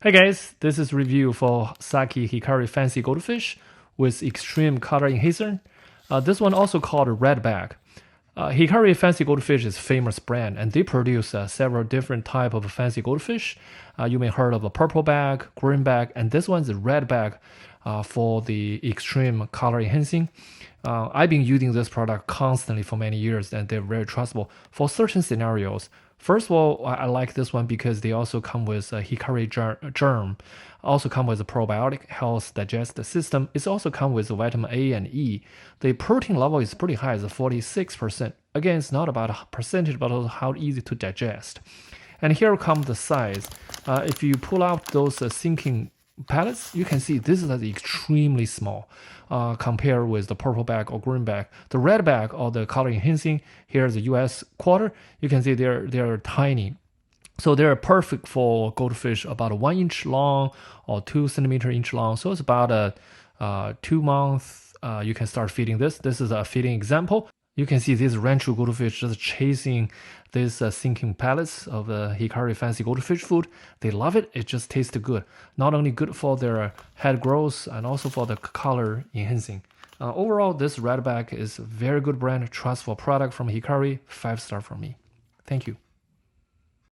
Hey guys, this is review for Saki Hikari Fancy Goldfish with extreme color enhancer. This one also called redback. Hikari Fancy Goldfish is a famous brand and they produce several different type of fancy goldfish. You may heard of a purple back, green back, and this one's a red back for the extreme color enhancing. I've been using this product constantly for many years and they're very trustable for certain scenarios. First of all, I like this one because they also come with a Hikari germ, also come with a probiotic health digestive system. It's also come with vitamin A and E. The protein level is pretty high, it's 46%. Again, it's not about a percentage, but also how easy to digest. And here comes the size. If you pull out those sinking pellets, you can see this is extremely small compared with the purple bag or green bag. The red bag or the color enhancing, here's the US quarter. You can see they're tiny. So they're perfect for goldfish about 1 inch long or 2 centimeter inch long. So it's about a 2 month. You can start feeding this. This is a feeding example. You can see these rancho goldfish just chasing these sinking pellets of the Hikari Fancy Goldfish food. They love it. It just tastes good. Not only good for their head growth and also for the color enhancing. Overall, this redback is a very good brand, trustful product from Hikari. 5-star from me. Thank you.